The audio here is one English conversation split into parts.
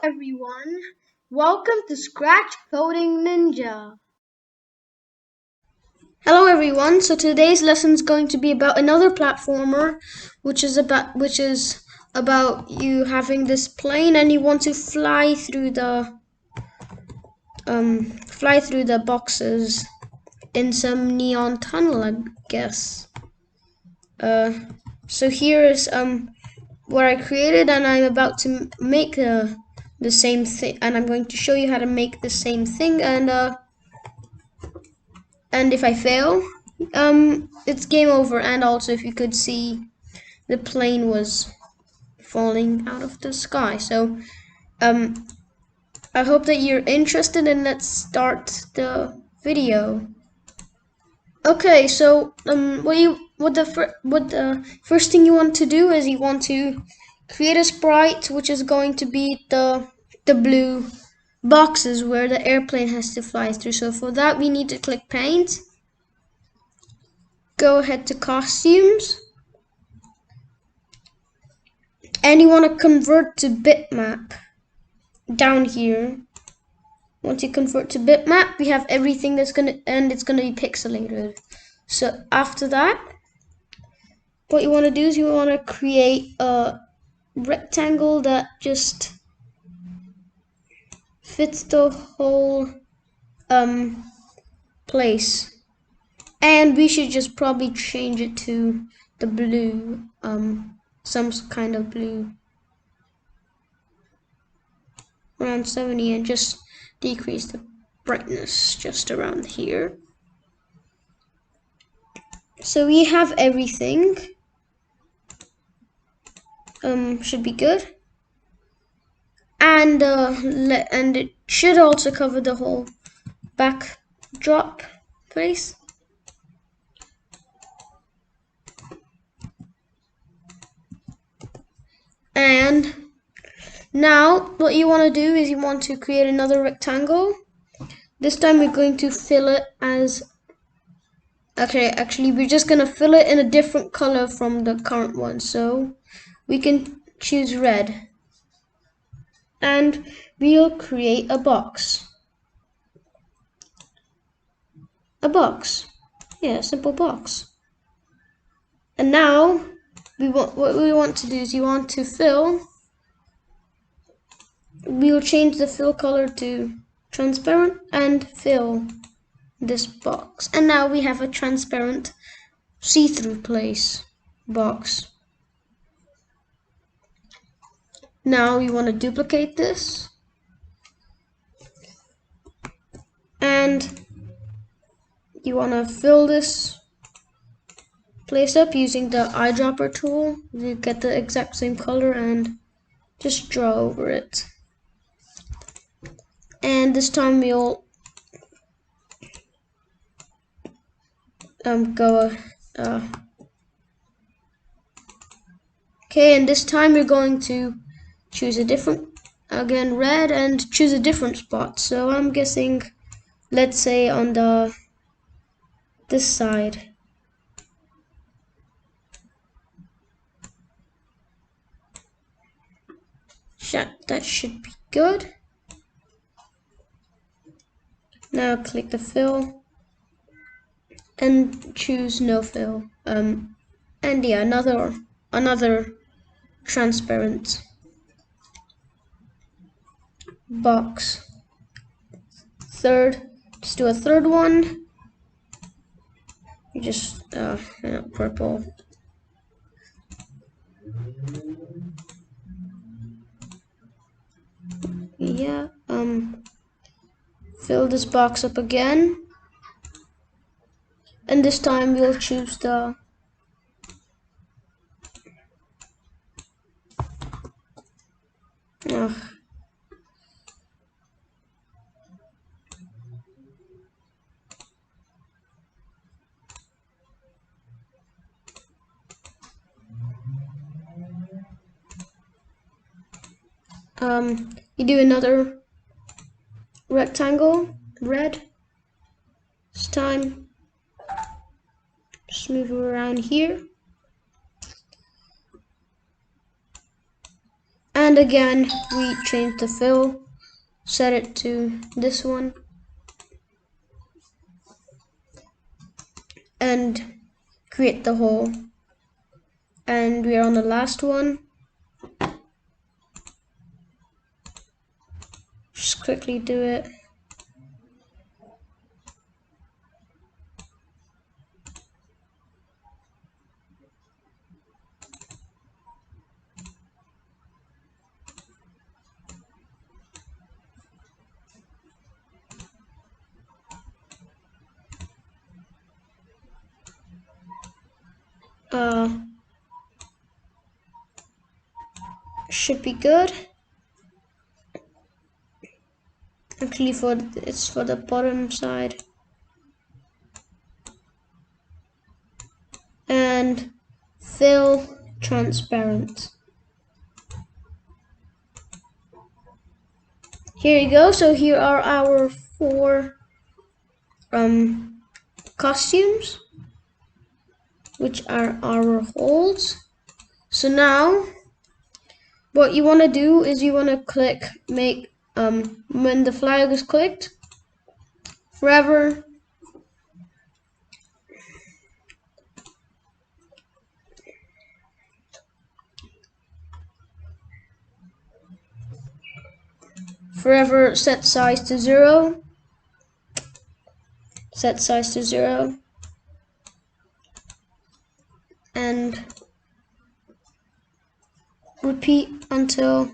everyone. Welcome to Scratch Coding Ninja. Hello everyone. So today's lesson is going to be about another platformer, which is about you having this plane and you want to fly through the boxes in some neon tunnel, I guess. Uh so here is what I created, and I'm about to make the same thing, and I'm going to show you how to make the same thing, and if I fail, it's game over. And also, if you could see, the plane was falling out of the sky. So, um, I hope that you're interested, and let's start the video. Okay, so what the first thing you want to do is you want to create a sprite, which is going to be the blue boxes where the airplane has to fly through. So for that, we need to click paint. Go ahead to costumes, and you want to convert to bitmap down here. Once you convert to bitmap, we have everything it's gonna be pixelated. So after that, what you want to do is you want to create a rectangle that just fits the whole place, and we should just probably change it to the blue, some kind of blue, around 70, and just decrease the brightness just around here. So we have everything. Should be good. And it should also cover the whole backdrop place. And now what you want to do is you want to create another rectangle. This time we're going to fill it as, okay, actually we're just gonna fill it in a different color from the current one. So we can choose red, and we'll create a box. A box. Yeah, a simple box. And now what we want to do is you want to fill. We will change the fill color to transparent and fill this box. And now we have a transparent see-through place box. Now you want to duplicate this, and you want to fill this place up using the eyedropper tool. You get the exact same color and just draw over it. And this time we'll go okay, and this time you're going to choose a different, again red, and choose a different spot. So I'm guessing, let's say on this side. That should be good. Now click the fill and choose no fill. And yeah, another transparent box. Just do a third one. You just purple. Yeah, fill this box up again, and this time we'll choose the you do another rectangle, red. This time, just move it around here. And again, we change the fill, set it to this one, and create the hole. And we are on the last one. Just quickly do it. Should be good. Actually, it's for the bottom side. And fill transparent. Here you go. So here are our 4 costumes, which are our holes. So now what you want to do is you want to click make when the flag is clicked, forever set size to 0, set size to 0, and repeat until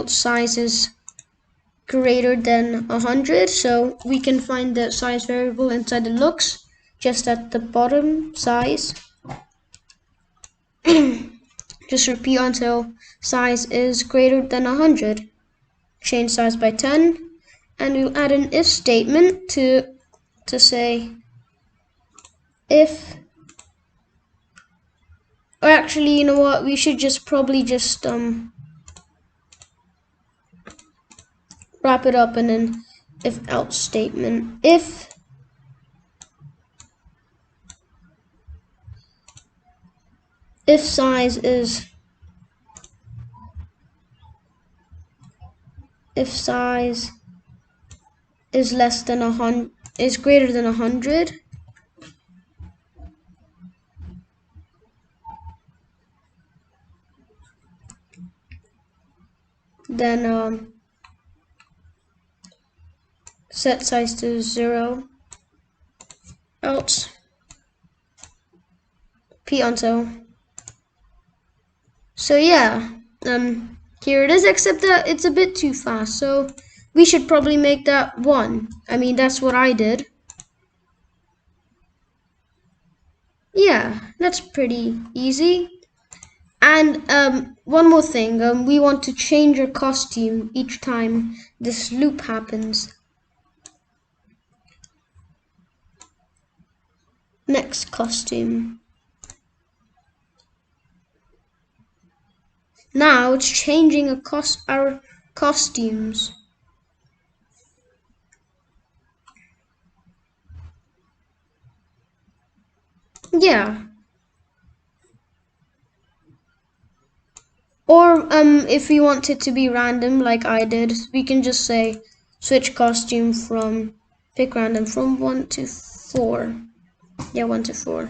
size is greater than 100. So we can find the size variable inside the looks, just at the bottom size. Just repeat until size is greater than 100. Change size by 10, and we'll add an if statement to say if, or actually, you know what, we should just probably just wrap it up in an if else statement. If size is less than 100, is greater than 100, then set size to 0, else repeat until. So yeah, here it is, except that it's a bit too fast, so we should probably make that 1. I mean, that's what I did. Yeah, that's pretty easy. And one more thing, we want to change our costume each time this loop happens. Next costume. Now it's changing our costumes. Yeah. Or if we want it to be random like I did, we can just say switch costume from pick random from 1 to 4. Yeah, 1 to 4.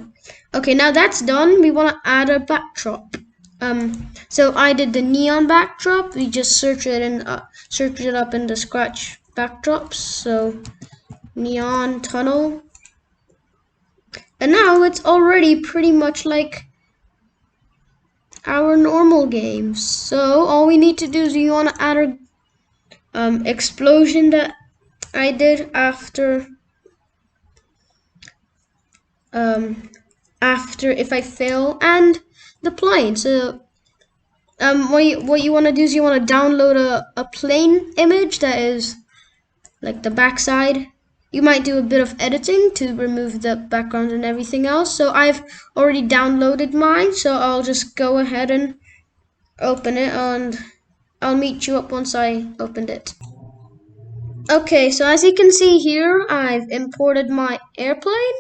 Okay, now that's done. We want to add a backdrop. So I did the neon backdrop. We just search it up in the Scratch backdrops. So neon tunnel. And now it's already pretty much like our normal games. So all we need to do is you want to add a explosion that I did after if I fail, and the plane. So what you want to do is you want to download a plane image that is like the backside. You might do a bit of editing to remove the background and everything else. So I've already downloaded mine, so I'll just go ahead and open it, and I'll meet you up once I opened it. Okay, so as you can see here, I've imported my airplane.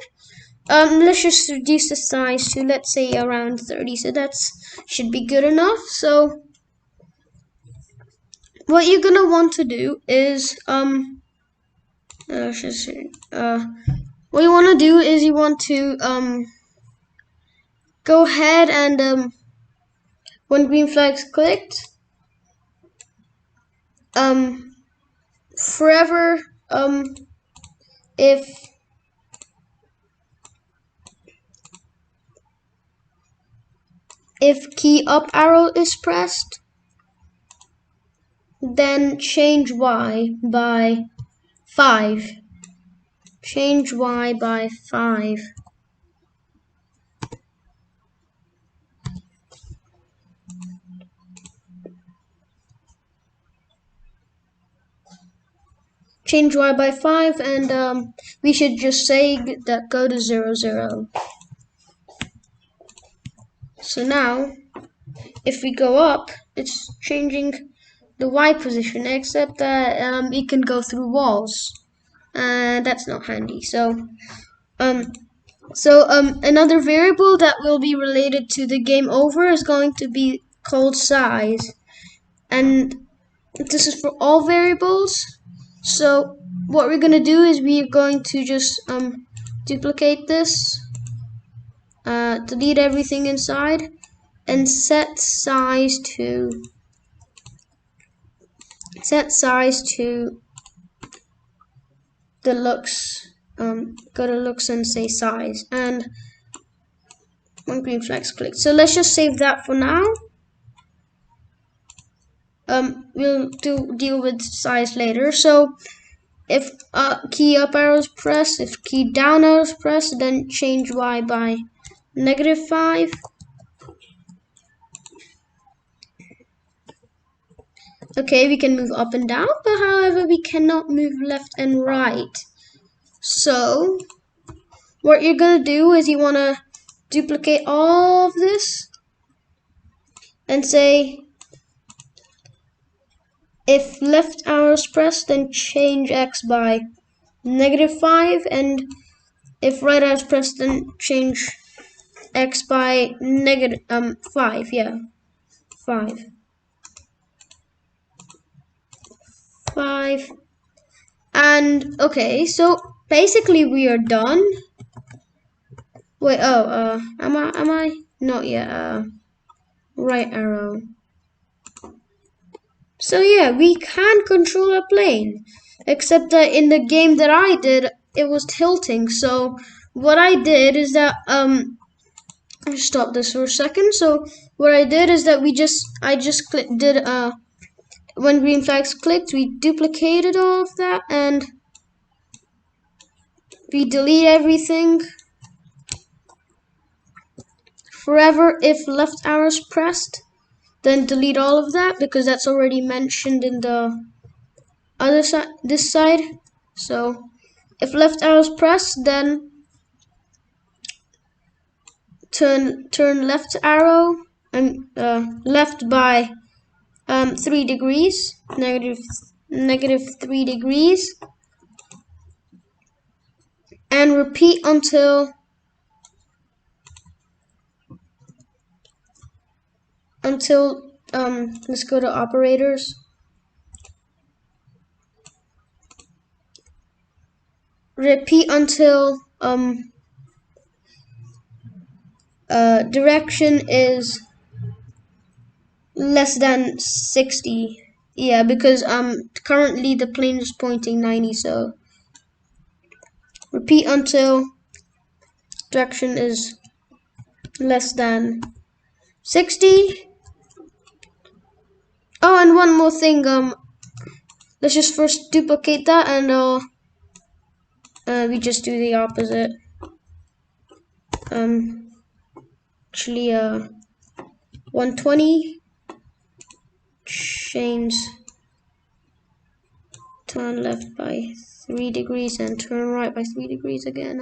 Let's just reduce the size to, let's say, around 30. So that's should be good enough. So what you're gonna want to do is what you want to do is you want to go ahead and when green flag's clicked, forever if key up arrow is pressed, then change Y by 5. Change Y by 5. Change Y by 5, and we should just say that go to 0, 0. So now, if we go up, it's changing the Y position, except that it can go through walls, and that's not handy. So another variable that will be related to the game over is going to be called size, and this is for all variables. So what we're gonna do is we're going to just duplicate this, delete everything inside, and set size to the looks. Go to looks and say size, and one green flag's clicked. So let's just save that for now. We'll deal with size later. So if key up arrow is pressed, if key down arrow is pressed, then change Y by -5. Okay, we can move up and down, but however, we cannot move left and right. So what you're gonna do is you wanna duplicate all of this and say if left arrow is pressed, then change X by -5, and if right arrow is pressed, then change X by -5. Yeah, 5. 5. And okay, so basically we are done. Wait, am I not yet? Right arrow. So yeah, we can control a plane, except that in the game that I did, it was tilting. So what I did is that stop this for a second. So what I did is that when green flags clicked, we duplicated all of that and we delete everything. Forever if left arrow is pressed, then delete all of that because that's already mentioned in the other side, this side. So if left arrow is pressed, then turn left arrow and left by 3 degrees, -3 degrees, and repeat until let's go to operators. Repeat until direction is less than 60. Yeah, because currently the plane is pointing 90, so repeat until direction is less than 60. Oh, and one more thing, let's just first duplicate that and we just do the opposite. Actually 120, change, turn left by 3 degrees and turn right by 3 degrees again.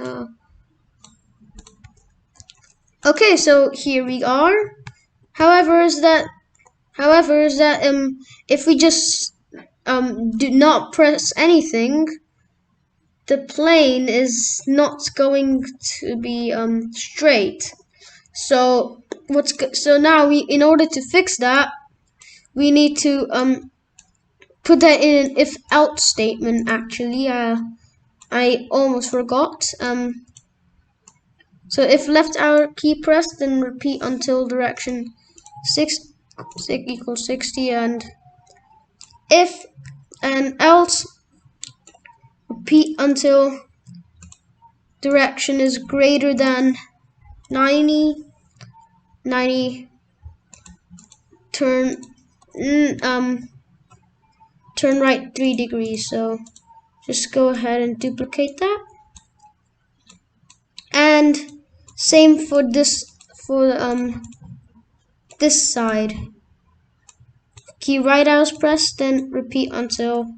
Okay, so here we are. However, is that if we just do not press anything, the plane is not going to be straight. So so now in order to fix that, we need to put that in an if else statement. Actually, I almost forgot. So if left arrow key pressed, then repeat until direction 6 equals 60, and if and else repeat until direction is greater than 90. Turn turn right 3 degrees. So just go ahead and duplicate that, and same for this this side. Key right arrow pressed, then repeat until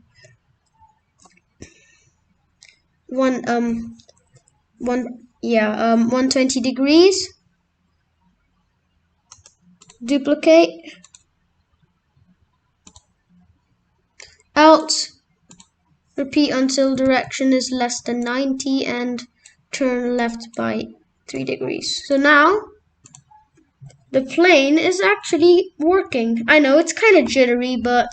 120 degrees. Duplicate. Alt. Repeat until direction is less than 90 and turn left by 3 degrees. So now the plane is actually working. I know it's kind of jittery, but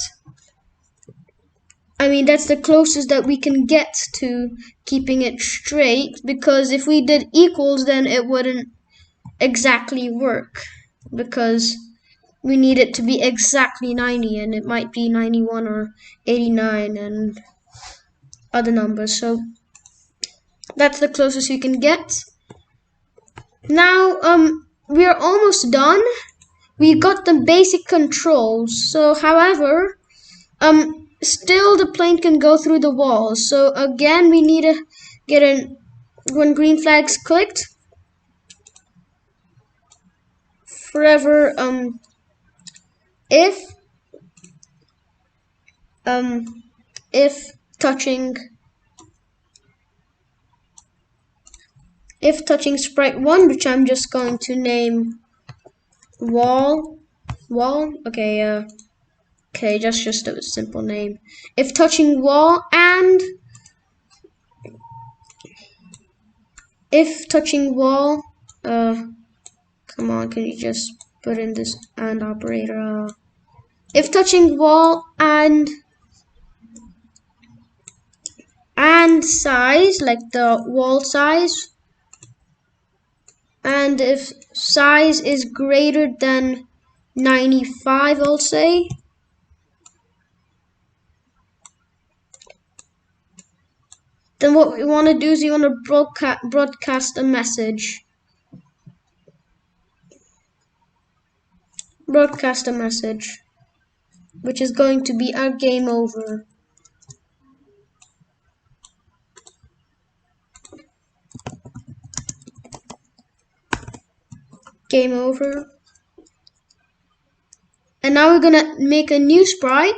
I mean that's the closest that we can get to keeping it straight, because if we did equals, then it wouldn't exactly work, because we need it to be exactly 90, and it might be 91 or 89 and other numbers. So that's the closest you can get. Now we are almost done. We got the basic controls. So however, still the plane can go through the walls. So again, we need to get in when green flag's clicked. Forever if touching sprite 1, which I'm just going to name wall. Okay, just a simple name. If touching wall and if touching wall, come on, can you just put in this and operator? If touching wall and size, like the wall size, and if size is greater than 95, I'll say. Then what we want to do is you want to broadcast a message. Broadcast a message, which is going to be our game over. Game over. And now we're gonna make a new sprite,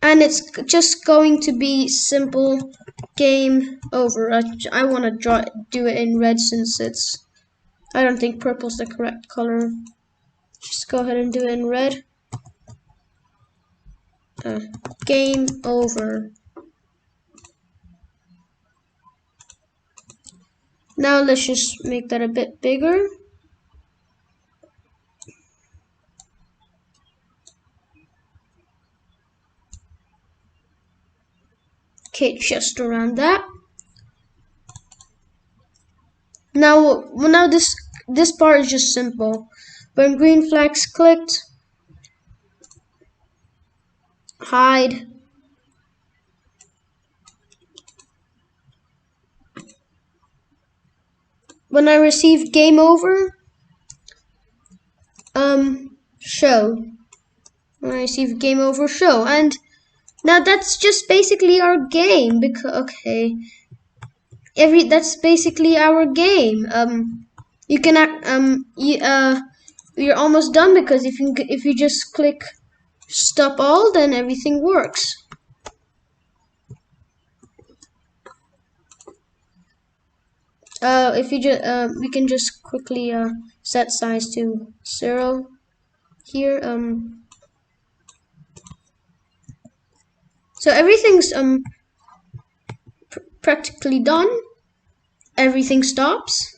and it's just going to be simple game over. I want to do it in red, since I don't think purple's the correct color. Just go ahead and do it in red. Game over. Now let's just make that a bit bigger. Okay, just around that. Now this part is just simple. When green flag's clicked, hide. When I receive game over, show. When I receive game over, show. And now that's just basically our game, because that's basically our game. You can you're almost done, because if you just click stop all, then everything works. If you just we can just quickly set size to 0 here. So everything's practically done. Everything stops.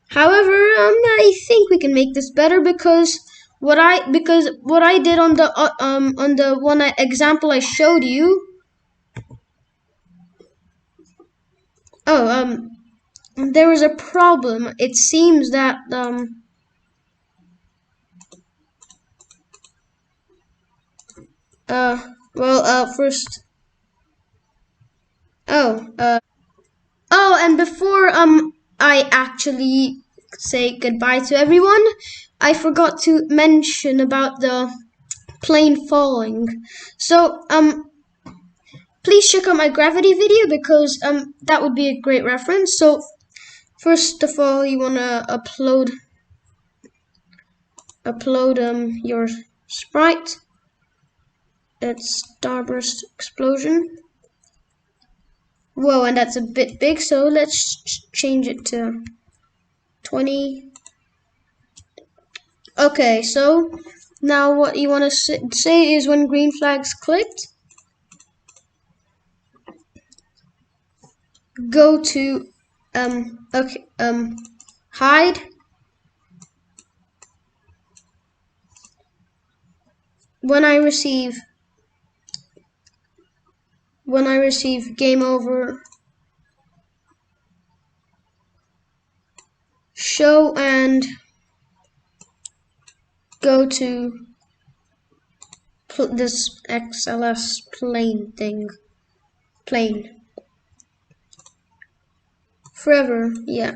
However, I think we can make this better because what I did on the one example I showed you. Oh, there was a problem. It seems that first. Oh, and before I actually say goodbye to everyone, I forgot to mention about the plane falling. So please check out my gravity video because that would be a great reference. So first of all, you wanna upload your sprite. It's Starburst Explosion. Whoa, and that's a bit big, so let's change it to 20. Okay, so now what you want to say is when green flag's clicked, go to hide. When I receive game over, show and go to this XLS plane forever. Yeah.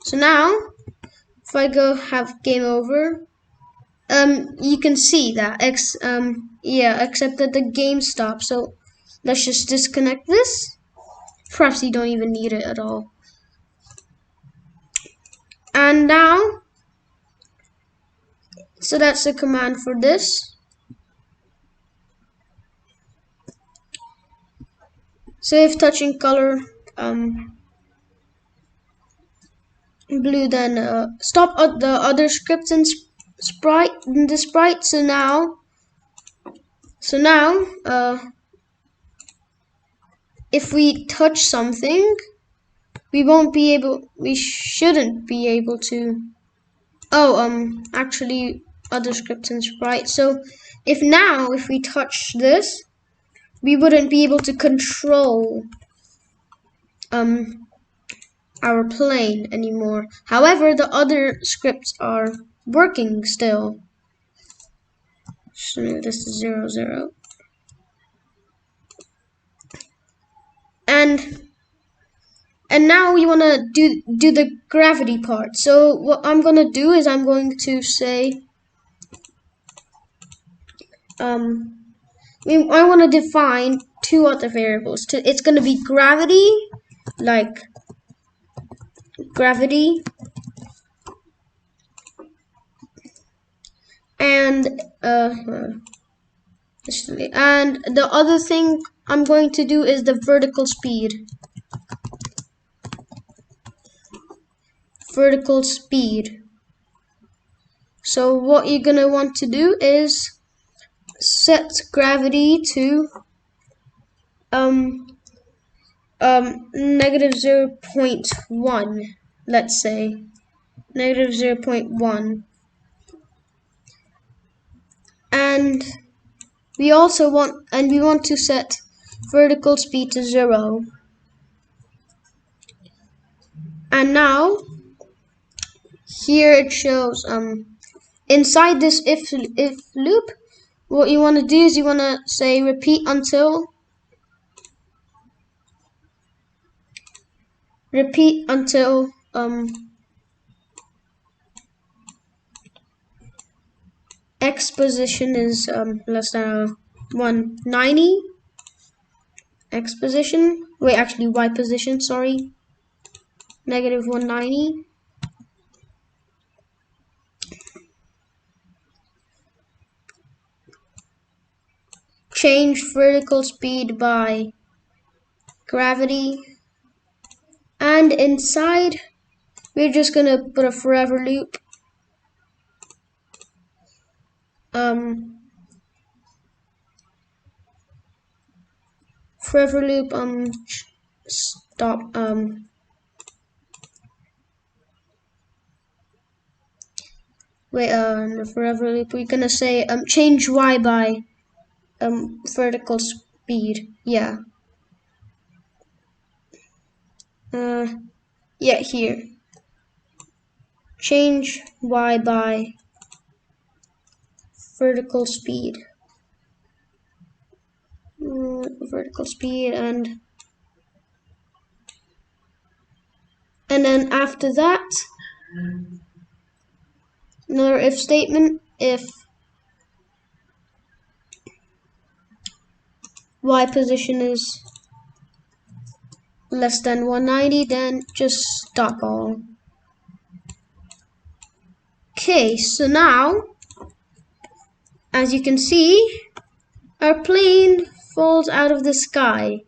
So now if I go have game over, you can see that except that the game stops. So let's just disconnect this. Perhaps you don't even need it at all. And now, so that's the command for this. So if touching color blue, then stop the other scripts and the sprite. So now, if we touch something, we shouldn't be able to. Oh, actually, other scripts and sprite. So if we touch this, we wouldn't be able to control our plane anymore. However, the other scripts are working still. So this is 0, 0. And now we want to do the gravity part. So what I'm going to do is I'm going to say I want to define two other variables. It's going to be gravity, like gravity, and the other thing I'm going to do is the vertical speed. Vertical speed. So what you're gonna want to do is set gravity to negative 0.1. Let's say negative 0.1, and we want to set vertical speed to 0. And now here it shows inside this if loop, what you want to do is you want to say repeat until x position is less than 190. X position, wait, actually y position, sorry, negative 190. Change vertical speed by gravity, and inside we're just gonna put a forever loop. forever loop, stop, wait, the forever loop, we're gonna say, change Y by, vertical speed, yeah. Yeah, here. Change Y by vertical speed. Vertical speed, and then after that, another if statement. If Y position is less than 190, then just stop all. Okay, so now, as you can see, our plane falls out of the sky.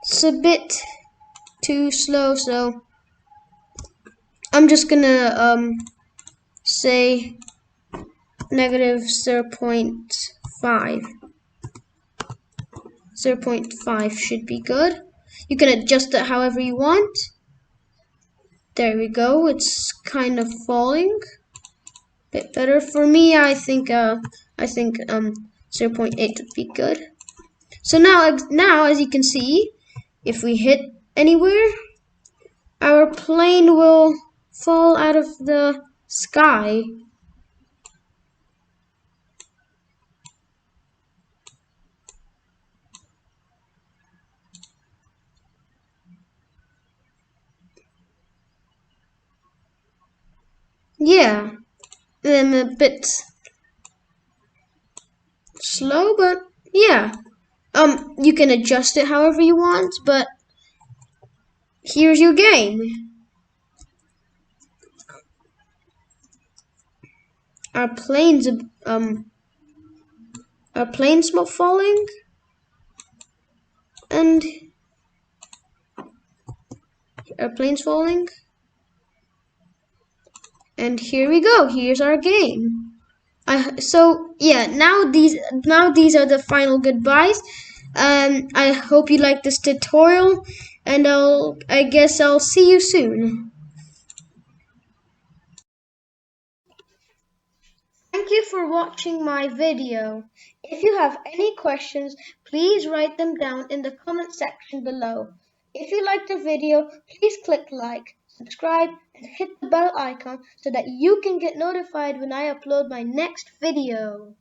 It's a bit too slow, so I'm just gonna say negative 0.5. 0.5 should be good. You can adjust it however you want. There we go. It's kind of falling. Bit better for me. I think 0.8 would be good. So now as you can see, if we hit anywhere, our plane will fall out of the sky. Yeah, I'm a bit slow, but yeah. You can adjust it however you want, but here's your game. Our plane's our plane's not falling, and our plane's falling, and here we go. Here's our game. So yeah, now these are the final goodbyes. I hope you like this tutorial, and I guess I'll see you soon. Thank you for watching my video. If you have any questions, please write them down in the comment section below. If you liked the video, please click like, subscribe, and hit the bell icon so that you can get notified when I upload my next video.